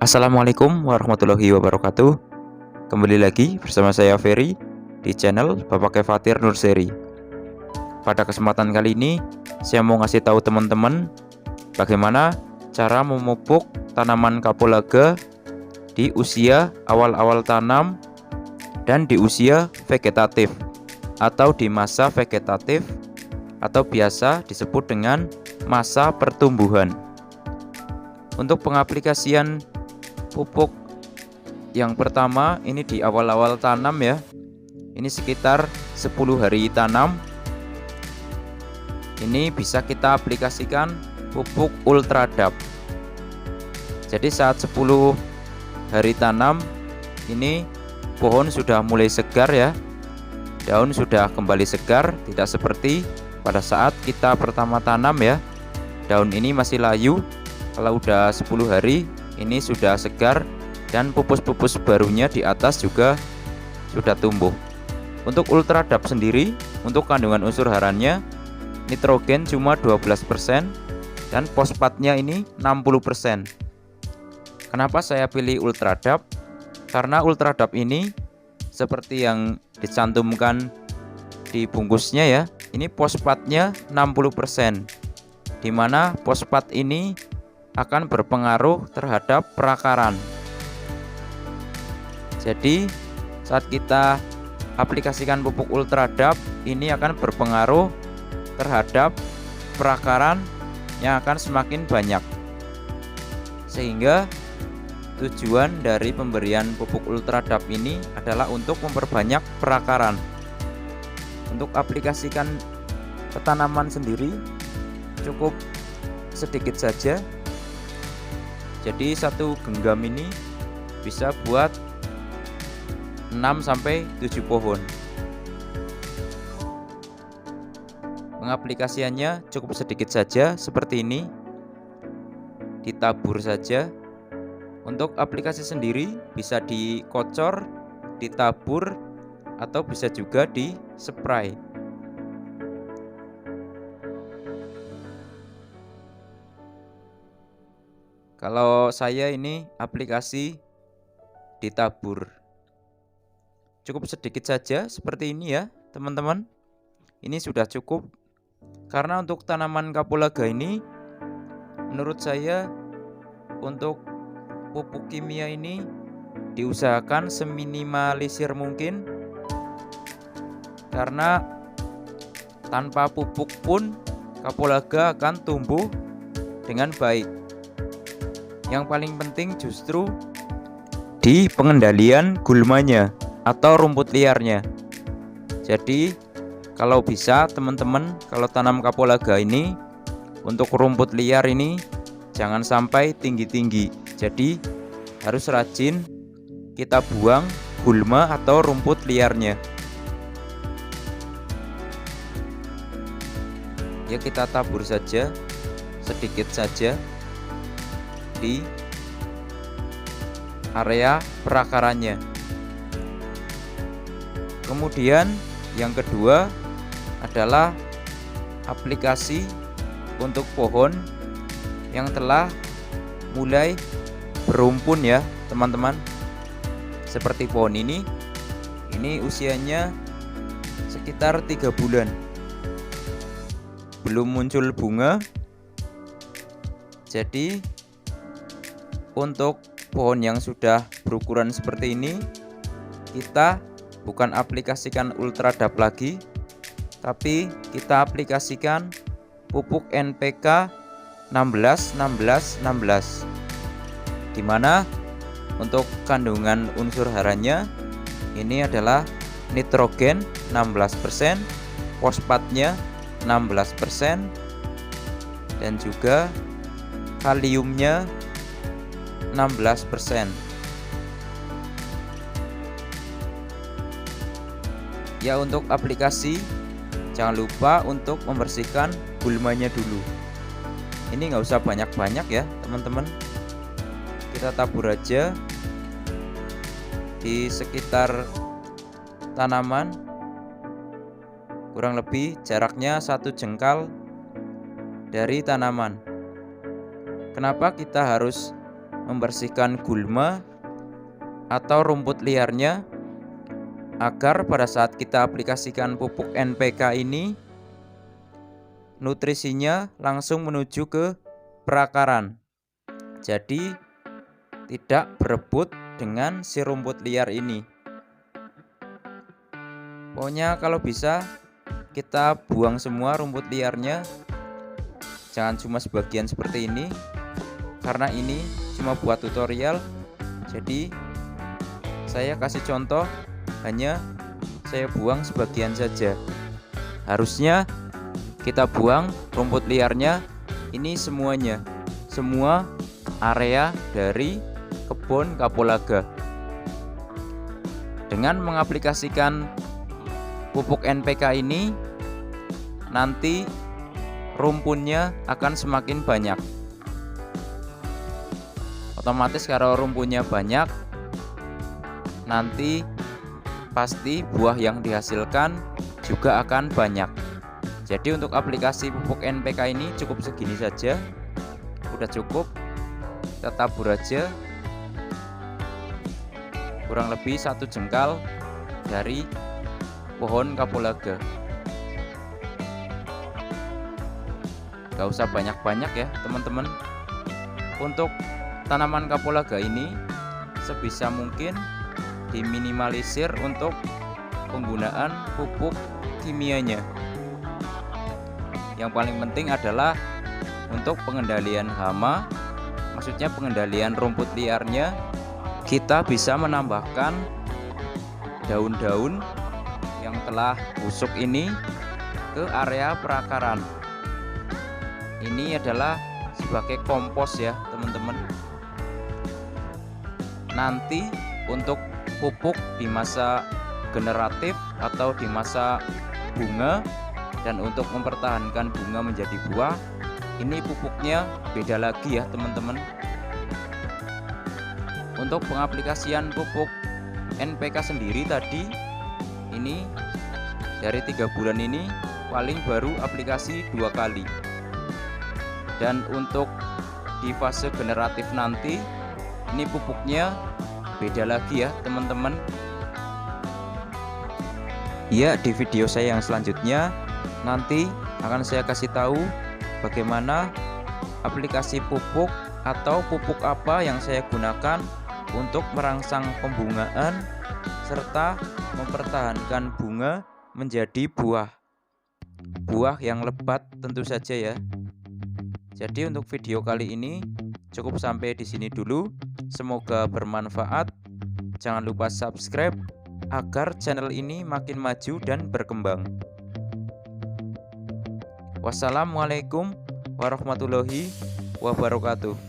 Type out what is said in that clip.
Assalamualaikum warahmatullahi wabarakatuh. Kembali lagi bersama saya Ferry di channel Bapak Kefatir Nurseri. Pada kesempatan kali ini saya mau ngasih tahu teman-teman bagaimana cara memupuk tanaman kapulaga di usia awal-awal tanam dan di usia vegetatif atau di masa vegetatif atau biasa disebut dengan masa pertumbuhan. Untuk pengaplikasian pupuk yang pertama ini di awal-awal tanam ya. Ini sekitar 10 hari tanam. Ini bisa kita aplikasikan pupuk Ultradap. Jadi saat 10 hari tanam ini pohon sudah mulai segar ya. Daun sudah kembali segar, tidak seperti pada saat kita pertama tanam ya. Daun ini masih layu. Kalau udah 10 hari ini sudah segar dan pupus-pupus barunya di atas juga sudah tumbuh. Untuk Ultradap sendiri, untuk kandungan unsur haranya nitrogen cuma 12% dan fosfatnya ini 60%. Kenapa saya pilih Ultradap? Karena Ultradap ini seperti yang dicantumkan di bungkusnya ya, ini fosfatnya 60%, dimana fosfat ini akan berpengaruh terhadap perakaran. Jadi saat kita aplikasikan pupuk Ultradap ini akan berpengaruh terhadap perakaran yang akan semakin banyak. Sehingga tujuan dari pemberian pupuk Ultradap ini adalah untuk memperbanyak perakaran. Untuk aplikasikan ke tanaman sendiri cukup sedikit saja. Jadi satu genggam ini bisa buat 6-7 pohon. Pengaplikasiannya cukup sedikit saja seperti ini. Ditabur saja. Untuk aplikasi sendiri bisa dikocor, ditabur, atau bisa juga di spray. Kalau saya ini aplikasi ditabur. Cukup sedikit saja seperti ini ya teman-teman. Ini sudah cukup. Karena untuk tanaman kapulaga ini menurut saya untuk pupuk kimia ini diusahakan seminimalisir mungkin. Karena tanpa pupuk pun kapulaga akan tumbuh dengan baik. Yang paling penting justru di pengendalian gulmanya atau rumput liarnya. Jadi kalau bisa teman-teman kalau tanam kapulaga ini untuk rumput liar ini jangan sampai tinggi-tinggi. Jadi harus rajin kita buang gulma atau rumput liarnya. Ya kita tabur saja sedikit saja di area perakarannya. Kemudian yang kedua adalah aplikasi untuk pohon yang telah mulai berumpun ya teman-teman. Seperti pohon ini usianya sekitar 3 bulan. Belum muncul bunga. Jadi untuk pohon yang sudah berukuran seperti ini kita bukan aplikasikan Ultradap lagi, tapi kita aplikasikan pupuk NPK 16-16-16, dimana untuk kandungan unsur haranya ini adalah nitrogen 16%, fosfatnya 16%, dan juga kaliumnya 16%. Ya untuk aplikasi jangan lupa untuk membersihkan gulmanya dulu. Ini nggak usah banyak-banyak ya teman-teman. Kita tabur aja di sekitar tanaman, kurang lebih jaraknya 1 jengkal dari tanaman. Kenapa kita harus membersihkan gulma atau rumput liarnya, agar pada saat kita aplikasikan pupuk NPK ini nutrisinya langsung menuju ke perakaran. Jadi tidak berebut dengan si rumput liar ini. Pokoknya kalau bisa kita buang semua rumput liarnya, jangan cuma sebagian seperti ini, karena ini cuma buat tutorial. Jadi saya kasih contoh, hanya saya buang sebagian saja. Harusnya kita buang rumput liarnya ini semuanya, semua area dari kebun kapulaga. Dengan mengaplikasikan pupuk NPK ini, nanti rumpunnya akan semakin banyak. Otomatis kalau rumpunnya banyak, nanti pasti buah yang dihasilkan juga akan banyak. Jadi untuk aplikasi pupuk NPK ini cukup segini saja, udah cukup. Kita tabur aja kurang lebih 1 jengkal dari pohon kapulaga. Gak usah banyak-banyak ya teman-teman. Untuk tanaman kapulaga ini sebisa mungkin diminimalisir untuk penggunaan pupuk kimianya. Yang paling penting adalah untuk pengendalian hama, maksudnya pengendalian rumput liarnya, kita bisa menambahkan daun-daun yang telah busuk ini ke area perakaran. Ini adalah sebagai kompos ya teman-teman. Nanti untuk pupuk di masa generatif atau di masa bunga, dan untuk mempertahankan bunga menjadi buah, ini pupuknya beda lagi ya teman-teman. Untuk pengaplikasian pupuk NPK sendiri tadi, ini dari 3 bulan ini paling baru aplikasi 2 kali. Dan untuk di fase generatif nanti, ini pupuknya beda lagi ya teman-teman. Ya, di video saya yang selanjutnya nanti akan saya kasih tahu bagaimana aplikasi pupuk atau pupuk apa yang saya gunakan untuk merangsang pembungaan serta mempertahankan bunga menjadi buah yang lebat tentu saja ya. Jadi untuk video kali ini cukup sampai di sini dulu. Semoga bermanfaat. Jangan lupa subscribe agar channel ini makin maju dan berkembang. Wassalamualaikum warahmatullahi wabarakatuh.